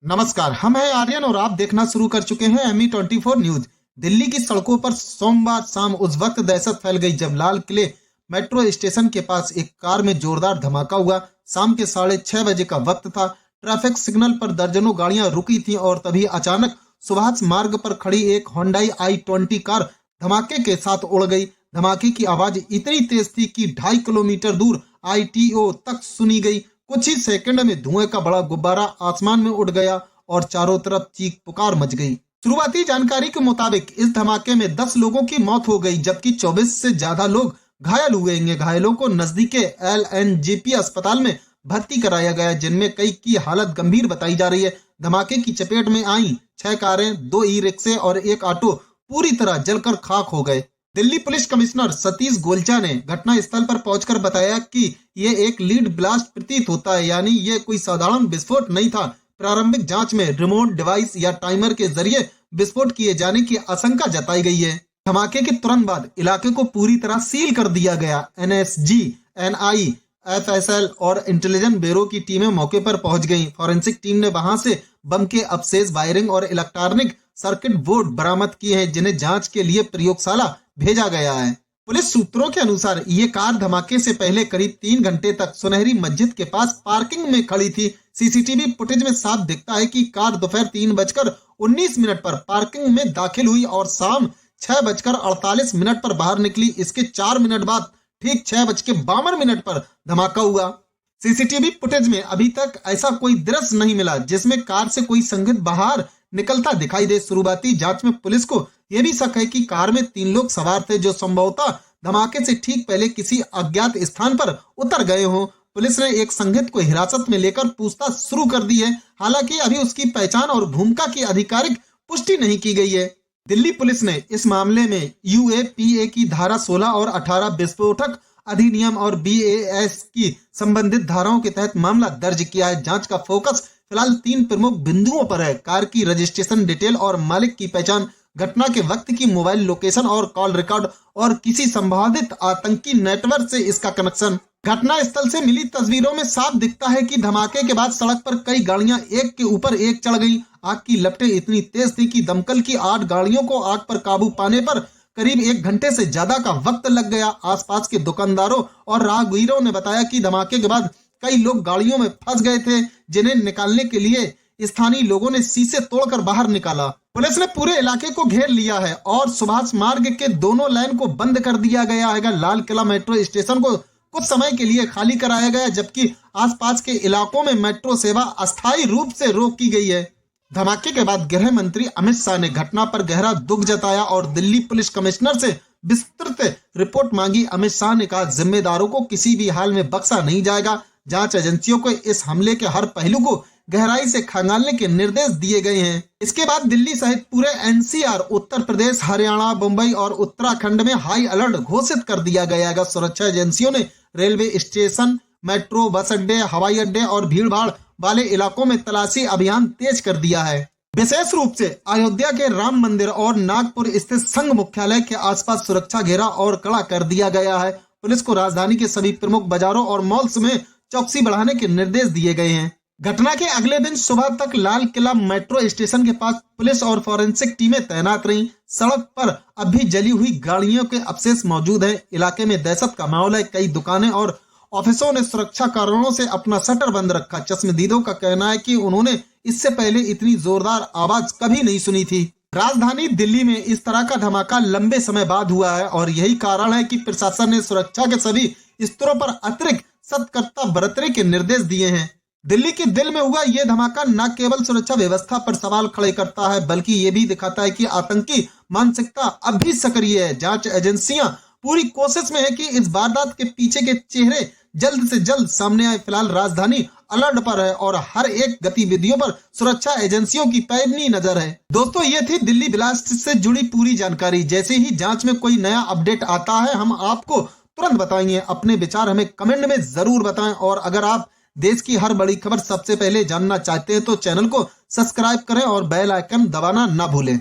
नमस्कार, हम हैं आर्यन और आप देखना शुरू कर चुके हैं ME24 न्यूज। दिल्ली की सड़कों पर सोमवार शाम उस वक्त दहशत फैल गई जब लाल किले मेट्रो स्टेशन के पास एक कार में जोरदार धमाका हुआ। शाम के 6:30 बजे का वक्त था। ट्रैफिक सिग्नल पर दर्जनों गाड़ियां रुकी थीं और तभी अचानक सुभाष मार्ग पर खड़ी एक होंडाई i20 कार धमाके के साथ उड़ गई। धमाके की आवाज इतनी तेज थी कि 2.5 किलोमीटर दूर ITO तक सुनी गई। कुछ ही सेकंड में धुएं का बड़ा गुब्बारा आसमान में उड़ गया और चारों तरफ चीख पुकार मच गई। शुरुआती जानकारी के मुताबिक इस धमाके में 10 लोगों की मौत हो गई जबकि 24 से ज्यादा लोग घायल हुए हैं। घायलों को नजदीक के LNJP अस्पताल में भर्ती कराया गया, जिनमें कई की हालत गंभीर बताई जा रही है। धमाके की चपेट में आई 6 कारें, 2 ई-रिक्शे और एक ऑटो पूरी तरह जलकर खाक हो गए। दिल्ली पुलिस कमिश्नर सतीश गोलचा ने घटना स्थल पर पहुंचकर बताया कि ये एक लीड ब्लास्ट प्रतीत होता है, यानी ये कोई साधारण विस्फोट नहीं था। प्रारंभिक जांच में रिमोट डिवाइस या टाइमर के जरिए विस्फोट किए जाने की आशंका जताई गई है। धमाके के तुरंत बाद इलाके को पूरी तरह सील कर दिया गया। NSG, NI, FSL और इंटेलिजेंस ब्यूरो की टीमें मौके पर पहुंच गईं। फॉरेंसिक टीम ने वहां से बम के अवशेष, वायरिंग और इलेक्ट्रॉनिक सर्किट बोर्ड बरामद किए हैं, जिन्हें जांच के लिए प्रयोगशाला भेजा गया है। पुलिस सूत्रों के अनुसार ये कार धमाके से पहले करीब 3 घंटे तक सुनहरी मस्जिद के पास पार्किंग में खड़ी थी। CCTV फुटेज में साफ दिखता है कि कार दोपहर 3:19 पर पार्किंग में दाखिल हुई और शाम 6:48 पर बाहर निकली। इसके 4 मिनट बाद ठीक 6:52 पर धमाका हुआ। CCTV फुटेज में अभी तक ऐसा कोई दृश्य नहीं मिला जिसमें कार से कोई संदिग्ध बाहर निकलता दिखाई दे। शुरुआती जांच में पुलिस को यह भी शक है कि कार में 3 लोग सवार थे जो संभवतः धमाके से ठीक पहले किसी अज्ञात स्थान पर उतर गए हों। पुलिस ने एक संदिग्ध को हिरासत में लेकर पूछताछ शुरू कर दी है। हालांकि अभी उसकी पहचान और भूमिका की आधिकारिक पुष्टि नहीं की गई है। दिल्ली पुलिस ने इस मामले में UAPA की धारा 16 और 18 विस्फोटक अधिनियम और BAS की संबंधित धाराओं के तहत मामला दर्ज किया है। जांच का फोकस फिलहाल 3 प्रमुख बिंदुओं पर है: कार की रजिस्ट्रेशन डिटेल और मालिक की पहचान, घटना के वक्त की मोबाइल लोकेशन और कॉल रिकॉर्ड, और किसी संभावित आतंकी नेटवर्क से इसका कनेक्शन। घटना स्थल से मिली तस्वीरों में साफ दिखता है कि धमाके के बाद सड़क पर कई गाड़ियां एक के ऊपर एक चढ़ गईं। आग की लपटें इतनी तेज थी कि दमकल की 8 गाड़ियों को आग पर काबू पाने पर करीब 1 घंटे से ज्यादा का वक्त लग गया। आसपास के दुकानदारों और राहगीरों ने बताया कि धमाके के बाद कई लोग गाड़ियों में फंस गए थे, जिन्हें निकालने के लिए स्थानीय लोगों ने शीशे तोड़कर बाहर निकाला। पुलिस ने पूरे इलाके को घेर लिया है और सुभाष मार्ग के दोनों लाइन को बंद कर दिया गया है। लाल किला मेट्रो स्टेशन को कुछ समय के लिए खाली कराया गया, जबकि आसपास के इलाकों में मेट्रो सेवा अस्थायी रूप से रोक की गई है। धमाके के बाद गृह मंत्री अमित शाह ने घटना पर गहरा दुख जताया और दिल्ली पुलिस कमिश्नर से विस्तृत रिपोर्ट मांगी। अमित शाह ने कहा, जिम्मेदारों को किसी भी हाल में बख्शा नहीं जाएगा। जांच एजेंसियों को इस हमले के हर पहलू को गहराई से खंगालने के निर्देश दिए गए हैं। इसके बाद दिल्ली सहित पूरे NCR, उत्तर प्रदेश, हरियाणा, मुंबई और उत्तराखंड में हाई अलर्ट घोषित कर दिया गया है। सुरक्षा एजेंसियों ने रेलवे स्टेशन, मेट्रो, बस अड्डे, हवाई अड्डे और भीड़ भाड़ वाले इलाकों में तलाशी अभियान तेज कर दिया है। विशेष रूप से अयोध्या के राम मंदिर और नागपुर स्थित संघ मुख्यालय के आसपास सुरक्षा घेरा और कड़ा कर दिया गया है। पुलिस को राजधानी के सभी प्रमुख बाजारों और मॉल्स में चौकसी बढ़ाने के निर्देश दिए गए हैं। घटना के अगले दिन सुबह तक लाल किला मेट्रो स्टेशन के पास पुलिस और फॉरेंसिक टीमें तैनात रहीं। सड़क पर अब भी जली हुई गाड़ियों के अवशेष मौजूद हैं। इलाके में दहशत का माहौल है। कई दुकानें और ऑफिसों ने सुरक्षा कारणों से अपना शटर बंद रखा। चश्मदीदों का कहना है कि उन्होंने इससे पहले इतनी जोरदार आवाज कभी नहीं सुनी थी। राजधानी दिल्ली में इस तरह का धमाका लंबे समय बाद हुआ है और यही कारण है कि प्रशासन ने सुरक्षा के सभी स्तरों पर अतिरिक्त सतर्कता बरतने के निर्देश दिए हैं। दिल्ली के दिल में हुआ यह धमाका न केवल सुरक्षा व्यवस्था पर सवाल खड़े करता है, बल्कि ये भी दिखाता है कि आतंकी मानसिकता अब भी सक्रिय है। जांच एजेंसियां पूरी कोशिश में है कि इस वारदात के पीछे के चेहरे जल्द से जल्द सामने आए। फिलहाल राजधानी अलर्ट पर है और हर एक गतिविधियों पर सुरक्षा एजेंसियों की पैनी नजर है। दोस्तों, ये थी दिल्ली ब्लास्ट से जुड़ी पूरी जानकारी। जैसे ही जांच में कोई नया अपडेट आता है, हम आपको तुरंत बताएंगे। अपने विचार हमें कमेंट में जरूर बताएं और अगर आप देश की हर बड़ी खबर सबसे पहले जानना चाहते हैं तो चैनल को सब्सक्राइब करें और बेल आइकन दबाना ना भूलें।